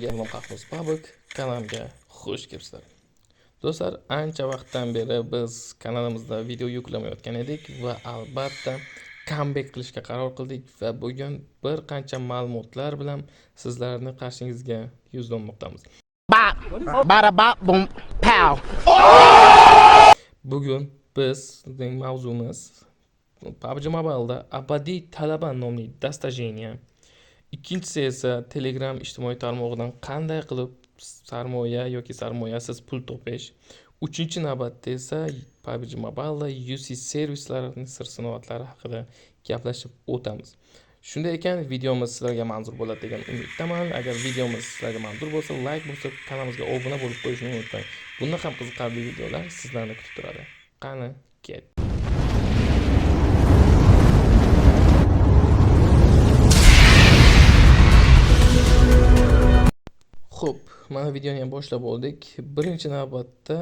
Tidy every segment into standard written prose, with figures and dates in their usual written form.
Sizlarga Qahvos Pabuk kanalimga xush kelibsizlar. Do'stlar, ancha vaqtdan beri biz kanalimizda video yuklamayotgan edik va albatta comeback qilishga qaror qildik va bugun bir qancha ma'lumotlar bilan sizlarni qarshingizga yuzlanmoqdamiz. Bop, bada bop, boom, pow. Bugun bizning mavzumiz PUBG Mobile'da abadiy talaba nomli dastajeniya. Ikkinchisi esa Telegram ijtimoiy tarmog'idan qanday qilib sarmoya yoki sarmoyasiz pul topish. Uchinchi navbatda esa PUBG Mobile'da UC servislarining sir-sinoatlari haqida gaplashib o'tamiz. Shunday ekan, videomiz sizlarga manzur bo'ladi degan umiddaman. Agar videomiz sizlarga manzur bo'lsa, like bosib, kanalimizga obuna bo'lib qo'yishni unutmang. Bundan ham qiziqarli videolar sizlarni kutib turadi. Qani, ket. Xo'p, mana videoni ham boshlab oldik. Birinchi navbatda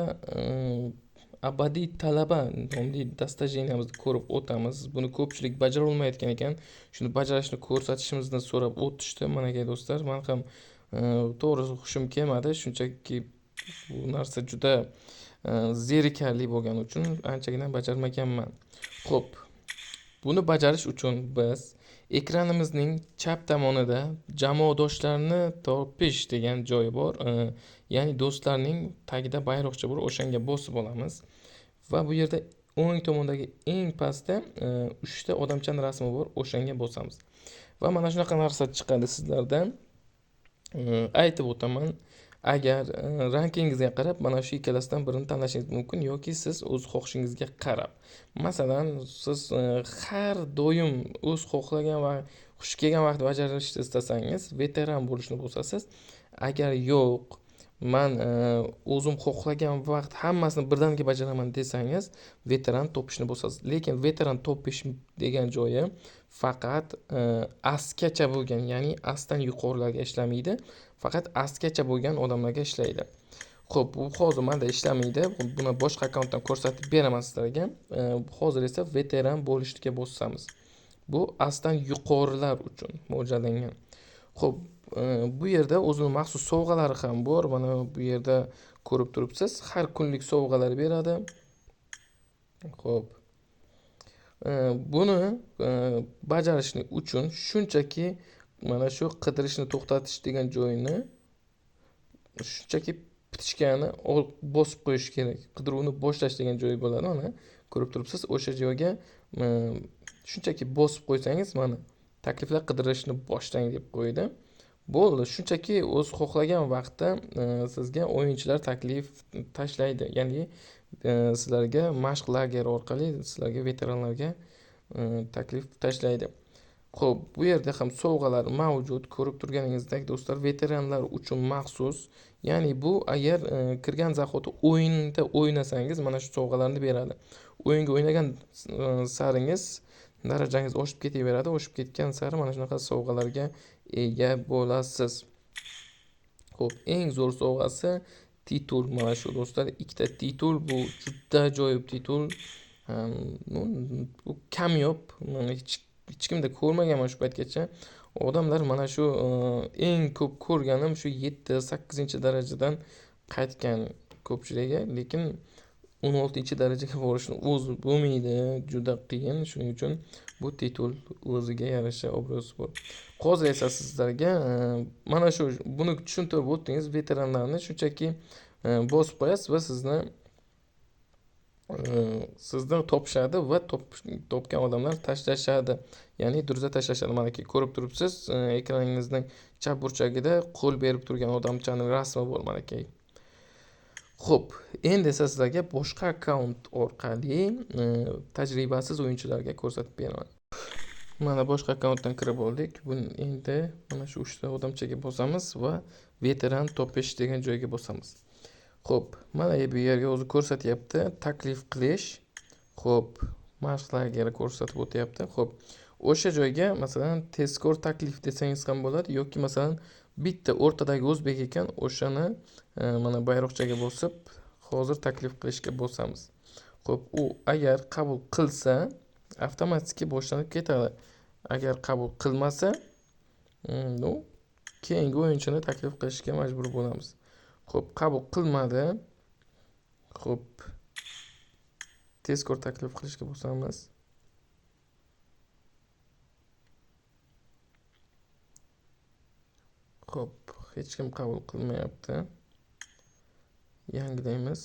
abadiy talaba nomli dastajeniyamizni ko'rib o'tamiz. Buni ko'pchilik bajara olmayotgan ekan. Shuni bajarishni ko'rsatishimizni so'rab o'tishdi. Mana aka do'stlar, men ham to'g'risi hushim kelmadi. Shunchaki bu narsa juda zerikarli bo'lgani uchun anchagina bajarmaganman. Xo'p, buni bajarish uchun biz ekranimizning chap tomonida jamoadoshlarni topish degan joyi bor. Ya'ni do'stlarning tagida bayroqcha bor, o'shanga bosib olamiz. Va bu yerda o'ng tomondagi eng pastda 3 ta odamchaning rasmi bor, o'shanga bosamiz. Va mana shunaqa narsa chiqadi sizlardan. Aytib o'taman. Agar rankingizga qarab mana shu ikkalasidan birini tanlashingiz mumkin yoki siz o'z xohishingizga qarab. Masalan, siz har doim o'z xohlagan va xush kelgan vaqtda bajarishni istasangiz, veteran bo'lishni bosasiz. Agar yo'q, men o'zim xohlagan vaqt hammasini birdaniga bajaraman desangiz, veteran topishni bosasiz. Lekin veteran topish degan joyi faqat astgacha bo'lgan, ya'ni astdan yuqorilarga ishlamaydi. Faqat astgacha bo'lgan odamlarga ishlaydi. Xo'p, bu hozir menda ishlamaydi. Buni boshqa akkauntdan ko'rsatib beraman sizlarga. Hozir esa veteran bo'lishga bosamiz. Bu astdan yuqorilar uchun mo'ljallangan. Xo'p, bu yerda o'zining maxsus sovg'alari ham bor. Mana bu yerda ko'rib turibsiz. Har kunlik sovg'alar beradi. Xo'p. Buni bajarishni uchun shunchaki mana shu qidirishni to'xtatish degan joyini shunchaki bitishgani bosib qo'yish kerak. Qidiruvni boshlash degan joyi bo'ladi, mana ko'rib turibsiz. O'sha joyga shunchaki bosib qo'ysangiz, mana takliflar qidirishni boshlang deb qo'ydi. Bo'ldi. Shunchaki o'z xohlagan vaqtda sizga o'yinchilar taklif tashlaydi. Ya'ni sizlarga mashq lager orqali sizlarga veteranlarga taklif tashlaydi. Xo'p, bu yerda ham sovg'alar mavjud. Ko'rib turganingizdek do'stlar, veteranlar uchun maxsus. Ya'ni bu agar kirgan zahoti o'yinda o'ynasangiz, mana shu sovg'alarni beradi. O'yinga o'ynagan saringiz darajangiz oshib ketaveradi. Oshib ketgan sari mana shunaqa sovg'alarga ega bo'lasiz. Xo'p, eng zo'r sovg'asi titul. Mana shu do'stlar, ikkita titul. Bu juda ajoyib titul. Bu kamyob. Hech kimda ko'rmaganman shu paytgacha. Odamlar mana shu eng ko'p ko'rganim shu 7-8 darajadan qaytgan ko'pchiligi, lekin 16 darajaga borishni o'zi bo'lmaydi, juda qiyin. Shuning uchun bu titul o'ziga yarasha obro'si bor. Hozir esa sizlarga mana shu buni tushuntirib o'tdingiz, veteranlarni shunchaki bosib qo'yasiz va sizni topishadi va topgan odamlar tashlashadi. Ya'ni durza tashlashadi. Mana ko'rib turibsiz, ekraningizning chap burchagida qo'l berib turgan odamchaning rasmi bor mana aka. Xo'p, endi esa sizlarga boshqa akkaunt orqali tajribasiz o'yinchilarga ko'rsatib beraman. Mana boshqa akkauntdan kirib oldik. Buni endi mana shu 3 ta odamchaga bosamiz va veteran topish degan joyga bosamiz. Xo'p, mana bu yerga o'zi ko'rsatyapti, taklif qilish. Xo'p, mashqlarga ko'rsatib o'tyapti. Xo'p, o'sha joyga masalan tezkor taklif desangiz ham bo'ladi yoki masalan bitta o'rtadagi o'zbek ekan, o'shani mana bayroqchaga bosib, hozir taklif qilishga bosamiz. Xo'p, u agar qabul qilsa, avtomatik boshlanib ketadi. Agar qabul qilmasa, keyingi o'yinchini taklif qilishga majbur bo'lamiz. Xo'p, qabul qilmadi. Xo'p, tezkor taklif qilishga bosamiz. Xo'p, hech kim qabul qilmayapti. Yangilaymiz.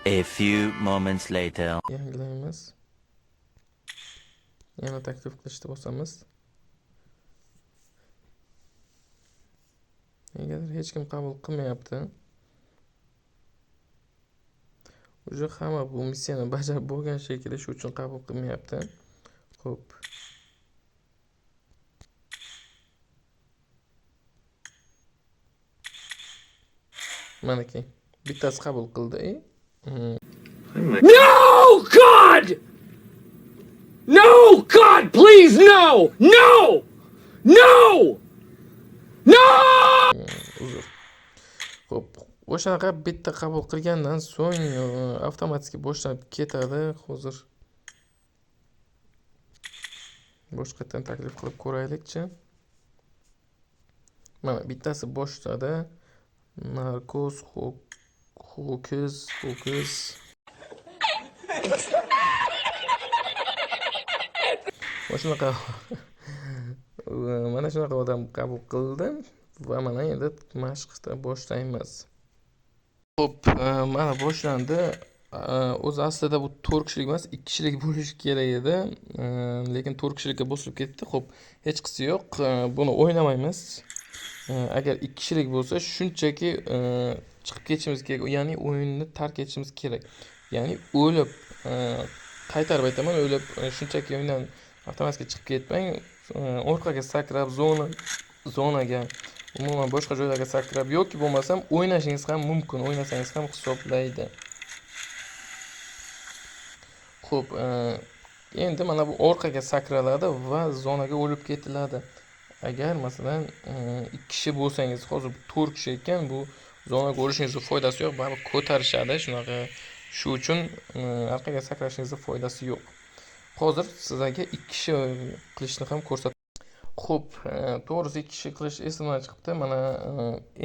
A few moments later. Yangilaymiz. Yana taklif qilishga bosamiz. Negadir hech kim qabul qilmayapti. Uje hamma bu missiyani bajarib bo'lgan shekilli, shu uchun qabul qilmayapti. Xo'p. Manaki bittasi qabul qildi. No, God! No, God, please, no! No! No! No! Uzr. Xo'p, o'shanaqa bitta qabul qilgandan so'ng avtomatik boshlanib ketadi. Hozir boshqatdan taklif qilib ko'raylikchi. Mana bittasi boshladi. Narkoz, ho'kiz. Shunaqa mana shunaqa odam qabul qildi va mana endi mashqni boshlaymiz. Xo'p, mana boshlandi. O'zi aslida bu 4 kishilik emas, 2 kishilik bo'lishi kerak edi. Lekin 4 kishilikka bosilib ketdi. Xo'p, hech qisi yo'q. Buni o'ynamaymiz. Agar 2 kishilik bo'lsa, shunchaki chiqib ketishimiz kerak, ya'ni o'yinni tark etishimiz kerak. Ya'ni o'lib, qaytarib aytaman, o'lib shunchaki o'yindan avtomatik chiqib ketmang. Orqaga sakrab, zonaga, umuman boshqa joylarga sakrab yoki bo'lmasam o'ynashingiz ham mumkin, o'ynasangiz ham hisoblaydi. Xo'p, endi mana bu orqaga sakraladi va zonaga o'lib ketiladi. Agar masalan 2 kishi bo'lsangiz, hozir 4 kishi ekan, bu zonaga o'lishingizning foydasi yo'q, baribir ko'tarishadi. Shunaqa, shu uchun orqaga sakrashingizning foydasi yo'q. Hozir sizlarga 2 kishi qilishni ham ko'rsataman. Xo'p, to'g'risi 2 kishi qilish esimdan chiqibdi. Mana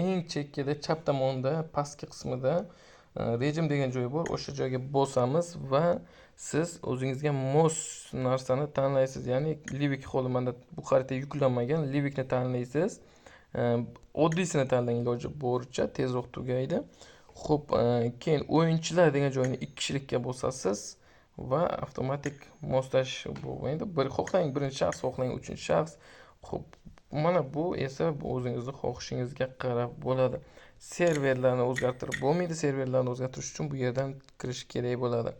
eng chekkada chap tomonda, pastki qismida rejim degan joy bor. O'sha joyga bosamiz va siz o'zingizga mos narsani tanlaysiz. Ya'ni Livik holi mana bu xarita yuklanmagan, Livikni tanlaysiz. Oddiysini tanlang, iloji boricha tezroq tugaydi. Xo'p, keyin o'yinchilar degan joyni 2 kishilikka bosasiz va avtomatik moslash bo'lmaydi. Bir xohlang birinchi shaxs, xohlang uchinchi shaxs. Xo'p, mana bu esa o'zingizning xohishingizga qarab bo'ladi. Serverlarni o'zgartirib bo'lmaydi. Serverlarni o'zgartirish uchun bu yerdan kirish kerak bo'ladi.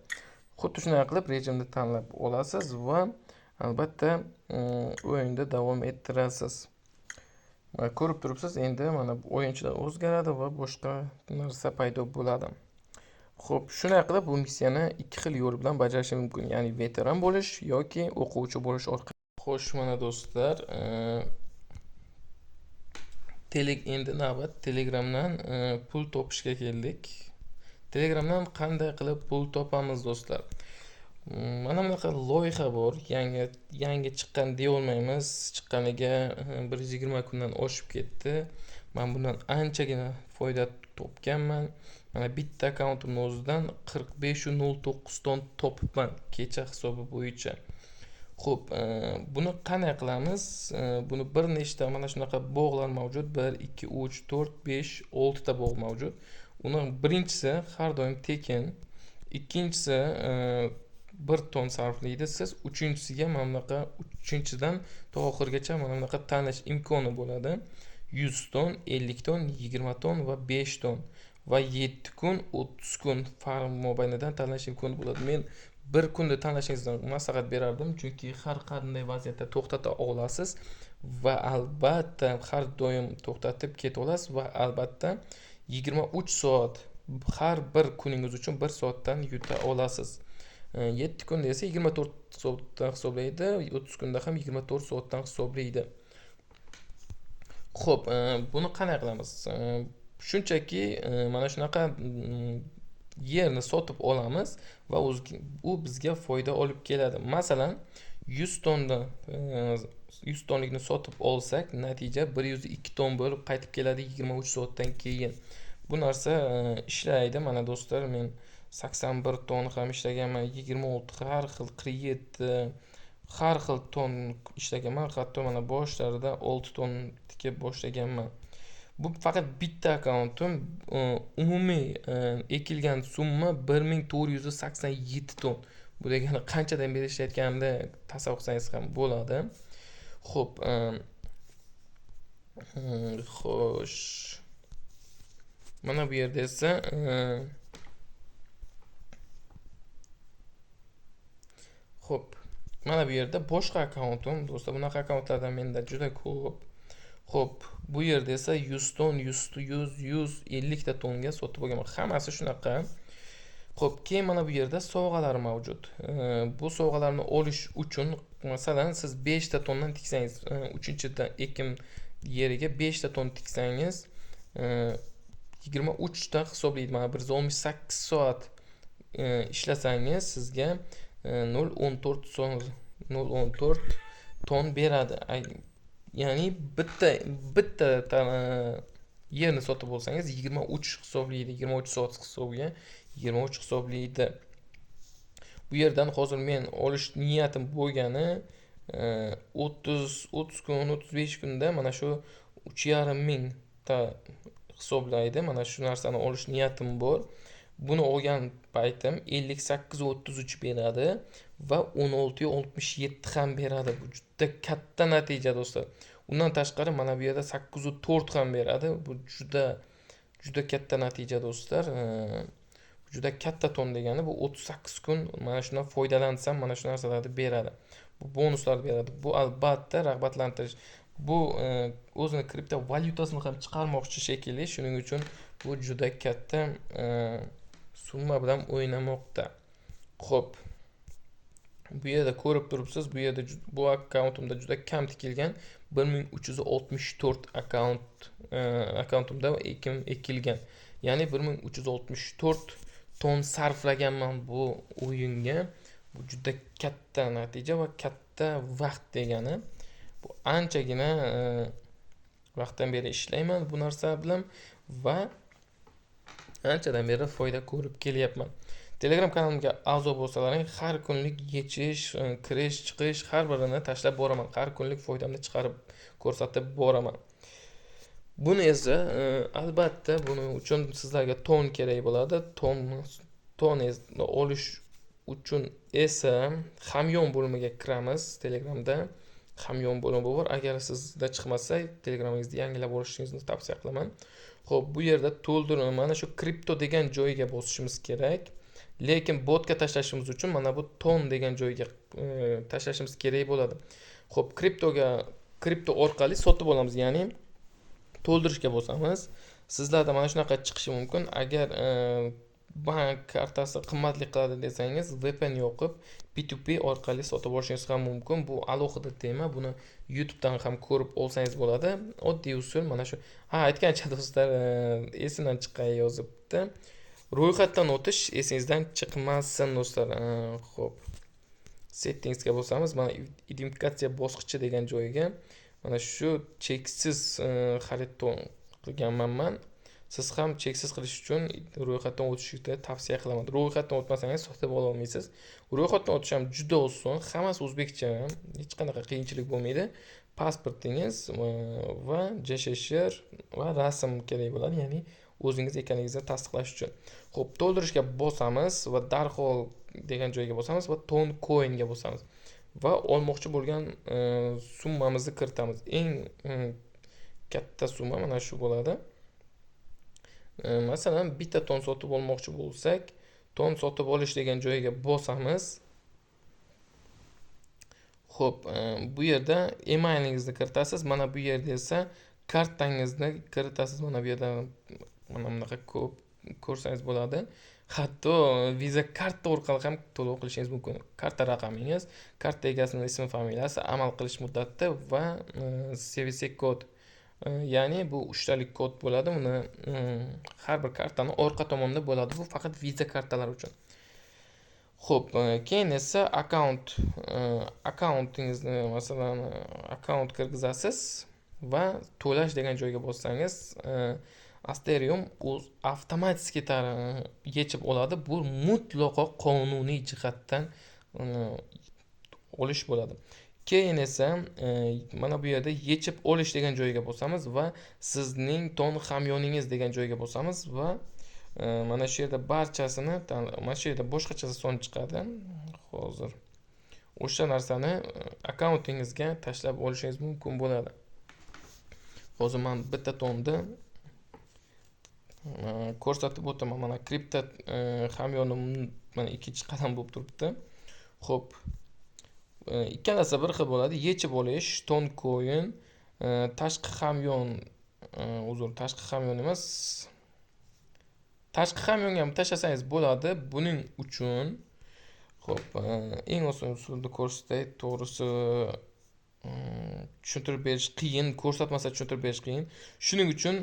Xuddi shunday qilib rejimni tanlab olasiz va albatta o'yinda davom ettirasiz. Mana ko'rib turibsiz, endi mana bu o'yinchilar o'zgaradi va boshqa narsa paydo bo'ladi. Xo'p, shunday qilib bu missiyani 2 xil yo'l bilan bajarish mumkin. Ya'ni veteran bo'lish yoki o'quvchi bo'lish orqali. Xo'sh, mana do'stlar, endi navbat Telegramdan pul topishga keldik. Telegramdan qanday qilib pul topamiz do'stlar? Mana bunaqa loyiha bor. Yangi chiqqan deya olmaymiz. Chiqqaniga 120 kundan oshib ketdi. Men bundan anchagina foyda topganman. Mana bitta akkauntimning o'zidan 45.09 ton topibman kecha hisobi bo'yicha. Xo'p, buni qanday qilamiz? Buni bir nechta mana shunaqa bog'lar mavjud. 1, 2, 3, 4, 5, 6 ta bog' mavjud. Uni birinchisi har doim tekin, ikkinchisi 1 ton sarflaydi. Siz uchinchisiga mana bunaqa, uchinchidan to oxirigacha mana bunaqa tanlash imkoni bo'ladi. 100 ton, 50 ton, 20 ton va 5 ton va 7 kun, 30 kun farm mobaylidan tanlash imkoni bo'ladi. Men bir kunda tanlashingizdan maslahat berardim, chunki har qanday vaziyatda to'xtata olasiz va albatta har doim to'xtatib keta olasiz va albatta 23 soat har bir kuningiz uchun 1 soatdan yuta olasiz. 7 kunda esa 24 soatdan hisoblaydi, 30 kunda ham 24 soatdan hisoblaydi. Xo'p, buni qanday qilamiz? Shunchaki mana shunaqa yerni sotib olamiz va u bizga foyda olib keladi. Masalan, 100 tonna 100 tonlikni sotib olsak, natija 102 ton bo'lib qaytib keladi 23 soatdan keyin. Bu narsa ishlaydi. Mana do'stlar, men 81 ton ham ishlaganman, 26 har xil 47 har xil ton ishlaganman. Hatto mana boshlarida 6 ton tikib boshlaganman. Bu faqat bitta akkauntim. Umumiy ekilgan summa 1487 ton. Bu degani qanchadan beri ishlayotganimni tasavvur qilsangiz ham bo'ladi. Xo'p, xo'sh. Mana bu yerda esa xo'p, mana bu yerda boshqa akkauntim. Do'stlar, bunaqa akkauntlardan menda juda ko'p. Xo'p, bu yerda esa 100 ton, 150 ta tonga sotib olganman. Hammasi shunaqa. Xo'p, keyin mana bu yerda sovg'alar mavjud. Bu sovg'alarni olish uchun, masalan, siz 5 ta tondan tiksangiz, 3-chi ekim yeriga 5 ta ton tiksangiz, 23 ta hisoblaydi. Mana 168 soat ishlasangiz sizga 0.14 ton beradi. Ya'ni bitta yerni sotib olsangiz 23 hisoblaydi. 23 soat hisobiga 23 hisoblaydi. Bu yerdan hozir men olish niyatim bo'lgani 30 kun, 35 kunda mana shu 3,5 ming ta hisoblaydi. Mana shu narsani olish niyatim bor. Buni olgan paytim 58.33 beradi va 16.67 ham beradi. Bu juda katta natija do'stlar. Undan tashqari mana bu yerda 8.4 ham beradi. Bu juda katta natija do'stlar. Juda katta ton degani bu 38 kun mana shundan foydalansam mana shu narsalarni beradi. Bu bonuslar beradi. Bu albatta rag'batlantirish. Bu o'zini kripto valyutasini ham chiqarmoqchi shekilli. Shuning uchun bu juda katta summa bilan o'ynamoqda. Xo'p. Bu yerda ko'rib turibsiz, bu yerda bu akkauntimda juda kam tikilgan 1364 akkauntimda ekilgan. Ya'ni 1364 ton sarflaganman bu o'yinga. Bu juda katta natija va katta vaqt degani. Bu anchagina vaqtdan beri ishlayman bu narsa bilan va anchadan beri foyda ko'rib kelyapman. Telegram kanalimga a'zo bo'lsalaring, har kunlik yechish, kirish, chiqish har birini tashlab boraman. Har kunlik foydamni chiqarib ko'rsatib boraman. Buni esa albatta buning uchun sizlarga ton kerak bo'ladi. Ton olish uchun esa hamyon bo'limiga kiramiz. Telegramda hamyon bo'limi bor. Agar sizda chiqmasa, Telegramingizda yangilab olishingizni tavsiya qilaman. Xo'p, bu yerda to'ldirib mana shu kripto degan joyiga bosishimiz kerak. Lekin botga tashlashimiz uchun mana bu ton degan joyiga tashlashimiz kerak bo'ladi. Xo'p, kripto orqali sotib olamiz, ya'ni to'ldirishga bosamiz. Sizlarda mana shunaqa chiqishi mumkin. Agar bank kartasi qimmatli qiladi desangiz, VPN yoqib P2P orqali sotib olishingiz ham mumkin. Bu alohida tema. Buni YouTube'dan ham ko'rib olsangiz bo'ladi. Oddiy usul mana shu. Aytgancha do'stlar, esimdan chiqqan yozibdi. Ro'yxatdan o'tish esingizdan chiqmasin do'stlar. Xo'p. Settingsga bosamiz. Mana identifikatsiya bosqichi degan joyiga mana shu cheksiz xarid qilganman. Siz ham cheksiz qilish uchun ro'yxatdan o'tishni tavsiya qilaman. Ro'yxatdan o'tmasangiz sotib ola olmaysiz. Ro'yxatdan o'tish ham juda oson. Hammasi o'zbekcha, hech qanaqa qiyinchilik bo'lmaydi. Pasportingiz va JSHR va rasm kerak bo'ladi, ya'ni o'zingiz ekanligingizni tasdiqlash uchun. Xo'p, to'ldirishga bosamiz va darhol degan joyga bosamiz va ton coinga bosamiz. Va olmoqchi bo'lgan summamizni kiritamiz. Eng katta summa mana shu bo'ladi. Masalan, bitta ton sotib olmoqchi bo'lsak, ton sotib olish degan joyiga bosamiz. Xo'p, bu yerda emailingizni kiritasiz. Mana bu yerda esa kartangizni kiritasiz. Mana bu yerda mana bunaqa ko'p ko'rsangiz bo'ladi. Hatto Visa karta orqali ham to'lov qilishingiz mumkin. Karta raqamingiz, karta egasining ismi, familiyasi, amal qilish muddati va CVC kod. Ya'ni bu 3 talik kod bo'ladi. Uni har bir kartani orqa tomonida bo'ladi. Bu faqat Visa kartalar uchun. Xo'p, keyin esa akkauntingizni masalan akkaunt kirgizasiz va to'lash degan joyga bossangiz, Asterium o'z avtomatik yechib oladi. Bu mutlaqo qonuniy jihatdan olish bo'ladi. Keyin esa mana bu yerda yechib olish degan joyga bosamiz va sizning ton hamyoningiz degan joyga bosamiz va mana shu yerda barchasini mana shu yerda boshqacha son chiqadi. Hozir o'sha narsani akkauntingizga tashlab olishingiz mumkin bo'ladi. Hozir men bitta tonni ko'rsatib o'taman. Mana kripto hamyonim mana ikkinchi qadam bo'lib turibdi. Xo'p, ikkalasi bir xil bo'ladi. Yechib olish, ton coin, tashqi hamyon, tashqi hamyon emas. Tashqi hamyonga ham tashlasangiz bo'ladi. Buning uchun xo'p, eng oson usulni ko'rsatay. To'g'risi tushuntirib berish qiyin, ko'rsatmasa tushuntirib berish qiyin. Shuning uchun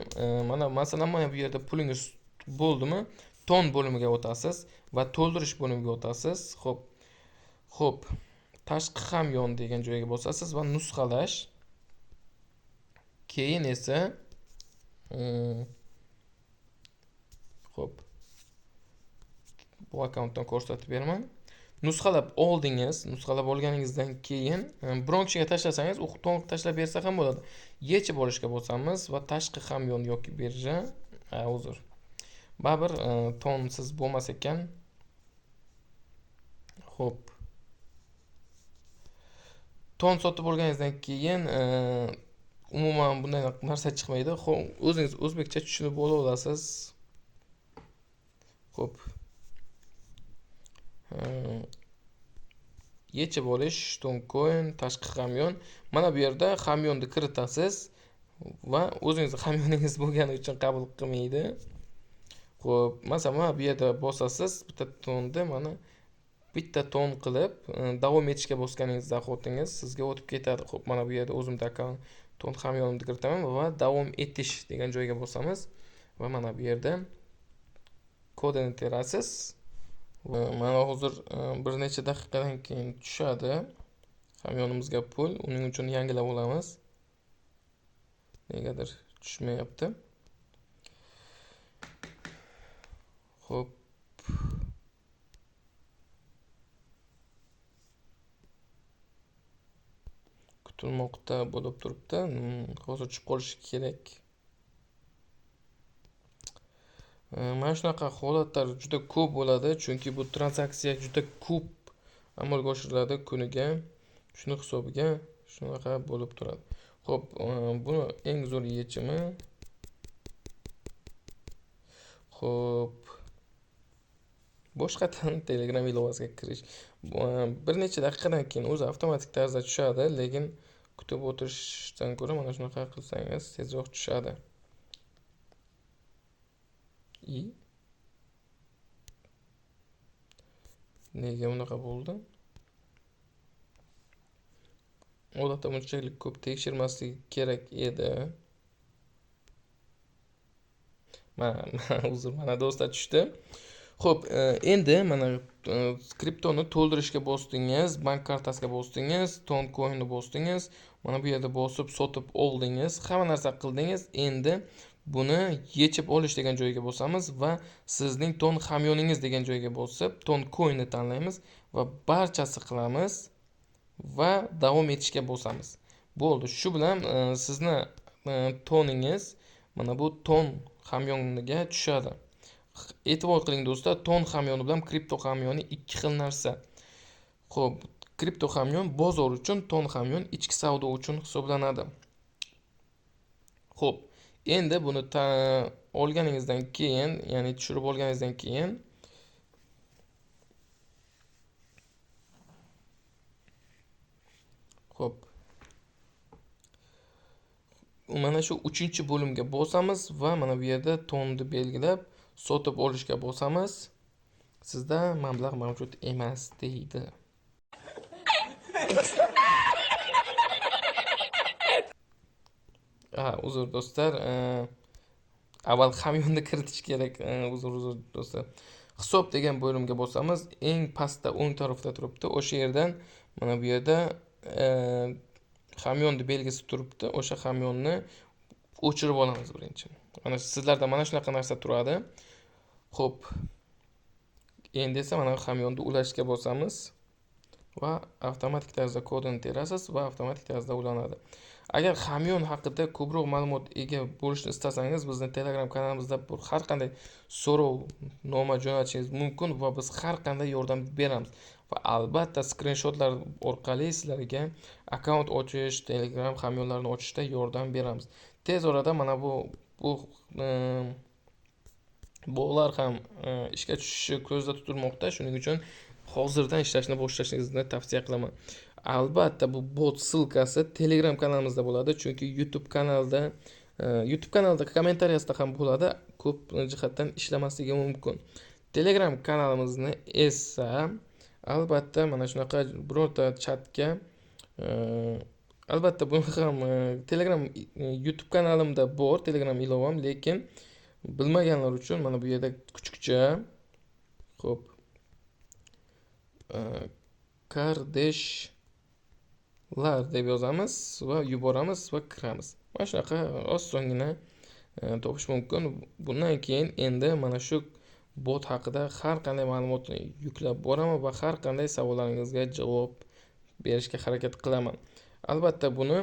mana masalan mana bu yerda pulingiz bo'ldimi? Ton bo'limiga o'tasiz va to'ldirish bo'limiga o'tasiz. Xo'p, tashqi hamyon degan joyga bosasiz va nusxalash. Keyin esa xo'p, bu akkauntdan ko'rsatib beraman. Nusxalab oldingiz, nusxalab olganingizdan keyin biron kishiga tashlasangiz, u ton tashlab bersa ham bo'ladi. Yechib olishga bosamiz va tashqi hamyon yoki birja, baribir tonsiz bo'lmas ekan. Xo'p. Ton sotib olganingizdan keyin umuman bunday narsa chiqmaydi. O'zingiz o'zbekcha tushunib olasiz. Xo'p. Yechib olish, ton coin, tashqi hamyon. Mana bu yerda hamyonni kiritasiz va o'zingizning hamyoningiz bo'lgani uchun qabul qilmaydi. Xo'p, masalan, bu yerda bosasiz, bitta tonni mana bitta ton qilib davom etishga bosganingizda akkauntingiz sizga o'tib ketadi. Xo'p, mana bu yerda o'zimda akkaunt ton hamyonimni kiritaman va davom etish degan joyga bosamiz va mana bu yerda kodini terasiz. Mana hozir bir necha daqiqadan keyin tushadi hamyonimizga pul. Uning uchun yangilab olamiz. Negadir tushmayapti. Xo'p. Kutilmoqda bo'lib turibdi. Hozir tushib qolishi kerak. Mana shunaqa holatlar juda ko'p bo'ladi, chunki bu transaksiya juda ko'p amalga oshiriladi kuniga. Shuni hisobiga shunaqa bo'lib turadi. Xo'p, buni eng zo'r yechimi. Xo'p. Boshqadan Telegram ilovasiga kirish. Bir necha daqiqadan keyin o'zi avtomatik tarzda tushadi, lekin kutib o'tirishdan ko'ra mana shunaqa qilsangiz tezroq tushadi. Nega bunaqa bo'ldi? Odatda bunchalik ko'p tekshirmaslik kerak edi. Mana do'stlar tushdi. Xo'p, endi mana kriptoni to'ldirishga bosdingiz, bank kartasiga bosdingiz, ton coinni bosdingiz, mana bu yerda bosib sotib oldingiz, hamma narsa qildingiz. Endi buni yechib olish degan joyga bosamiz va sizning ton hamyoningiz degan joyga bosib, ton coinni tanlaymiz va barchasi qilamiz va davom etishga bosamiz. Bo'ldi. Shu bilan sizni toningiz mana bu ton hamyoniga tushadi. E'tibor qiling do'stlar, ton hamyoni bilan kripto hamyoni ikki xil narsa. Xo'p, kripto hamyon bozor uchun, ton hamyon ichki savdo uchun hisoblanadi. Xo'p, endi buni olganingizdan keyin, ya'ni tushirib olganingizdan keyin xo'p. Mana shu 3-bo'limga bosamiz va mana bu yerda tonni belgilab sotib olishga bosamiz. Sizda mablag' mavjud emas deydi. Uzr do'stlar, avval hamyonni kiritish kerak. Uzr do'stlar. hisob degan bo'limga bosamiz. Eng pastda o'ng tarafda turibdi. O'sha yerdan mana bu yerda hamyonni belgisi turibdi. O'sha hamyonni o'chirib olamiz birinchi. Mana sizlarda mana shunaqa narsa turadi. Xo'p. Endi esa mana hamyonni ulashga bosamiz va avtomatik tarzda kodini terasiz va avtomatik tarzda ulanadi. Agar hamyon haqida ko'proq ma'lumot ega bo'lishni istasangiz, bizning Telegram kanalimizda har qanday so'rovnoma jo'natishingiz mumkin va biz har qanday yordam beramiz. Va albatta skrinshotlar orqali sizlarga akkaunt ochish, Telegram hamyonlarini ochishda yordam beramiz. Tez orada mana bu botlar ham ishga tushishi ko'zda tutilmoqda. Shuning uchun hozirdan ishlashni boshlashingizni tavsiya qilaman. Albatta bu bot silkasi Telegram kanalimizda bo'ladi, chunki YouTube kanalida kommentariyasida ham bo'ladi. Ko'p jihatdan ishlamasligi mumkin. Telegram kanalimizni esa albatta mana shunaqa birorta chatga albatta buni ham Telegram YouTube kanalimda bor, Telegram ilovam, lekin bilmaganlar uchun mana bu yerda kuchukcha xo'p kardeshlar deb yozamiz va yuboramiz va kiramiz. Mana shunaqa osongina topish mumkin. Bundan keyin endi mana shu bot haqida har qanday ma'lumotni yuklab boraman va har qanday savollaringizga javob berishga harakat qilaman. Albatta buni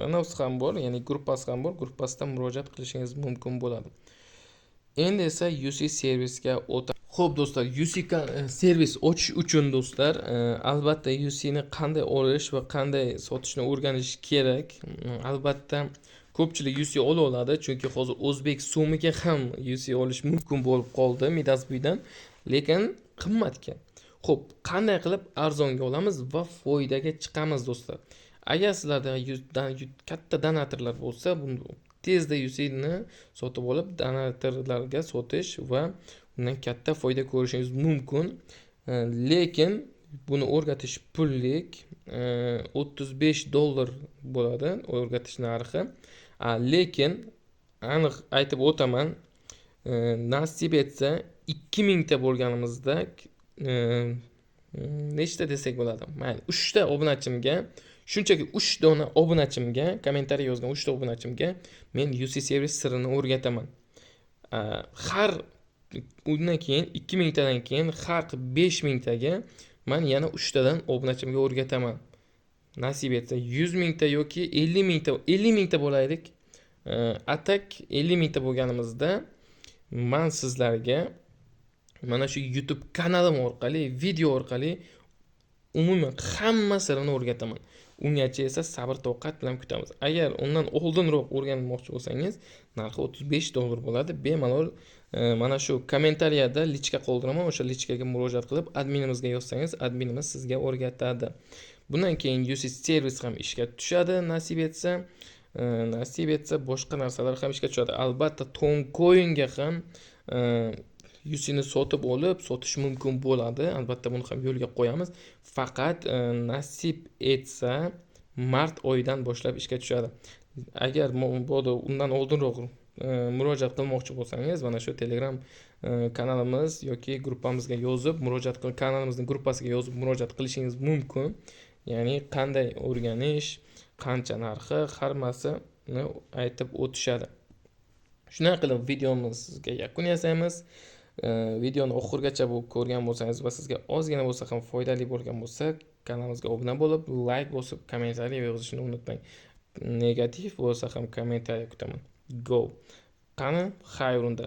anavs ham bor, ya'ni gruppasi ham bor. Gruppasidan murojaat qilishingiz mumkin bo'ladi. Endi esa UC servisga o'tamiz. Xo'p do'stlar, UC servis ochish uchun do'stlar, albatta UC ni qanday olish va qanday sotishni o'rganish kerak. Albatta ko'pchilik UC ola oladi, chunki hozir o'zbek so'miga ham UC olish mumkin bo'lib qoldi Midas Buydan, lekin qimmatga. Xo'p, qanday qilib arzonga olamiz va foydaga chiqamiz do'stlar? Agar sizlarda katta donatorlar bo'lsa, buni tezda UC ni sotib olib, donatorlarga sotish va undan katta foyda ko'rishingiz mumkin. Lekin buni o'rgatish pullik, $35 bo'ladi o'rgatish narxi. Lekin aniq aytib o'taman, nasib etsa 2000 ta bo'lganimizda nechta desak bo'ladi? Mayli, 3 ta obunachimga, shunchaki 3 dona obunachimga, kommentariy yozgan 3 ta obunachimga men UC servis sirini o'rgataman. Har undan keyin 2000 tadan keyin har 5000 taga men yana 3 tadan obunachimga o'rgataman. Nasib etsa 100 ming ta yoki 50 ming ta bo'laylik. Atak 50 ming ta bo'lganimizda men sizlarga mana shu YouTube kanalim orqali, video orqali umuman hamma sirini o'rgataman. Ungacha esa sabr toqat bilan kutamiz. Agar undan oldinroq o'rganmoqchi bo'lsangiz, narxi $35 bo'ladi. Bemalol mana shu kommentariyada lichka qoldiraman. O'sha lichkaga murojaat qilib, adminimizga yozsangiz, adminimiz sizga o'rgatadi. Bundan keyin UC servis ham ishga tushadi, nasib etsa boshqa narsalar ham ishga tushadi. Albatta Toncoin'ga ham UC ni sotib olib, sotish mumkin bo'ladi. Albatta buni ham yo'lga qo'yamiz. Faqat nasib etsa mart oyidan boshlab ishga tushadi. Agar undan oldinroq murojaat qilmoqchi bo'lsangiz, mana shu Telegram kanalimiz yoki gruppamizga yozib, kanalimizning gruppasiga yozib murojaat qilishingiz mumkin. Ya'ni qanday o'rganish, qancha narxi, hammasini aytib o'tishadi. Shunday qilib videomizga yakun yasaymiz. Videoni oxirigacha ko'rgan bo'lsangiz va sizga ozgina bo'lsa ham foydali bo'lgan bo'lsa, kanalimizga obuna bo'lib, like bosib, kommentariy yozishni unutmang. Negativ bo'lsa ham kommentariy kutaman. Go. Qani, xayr unda.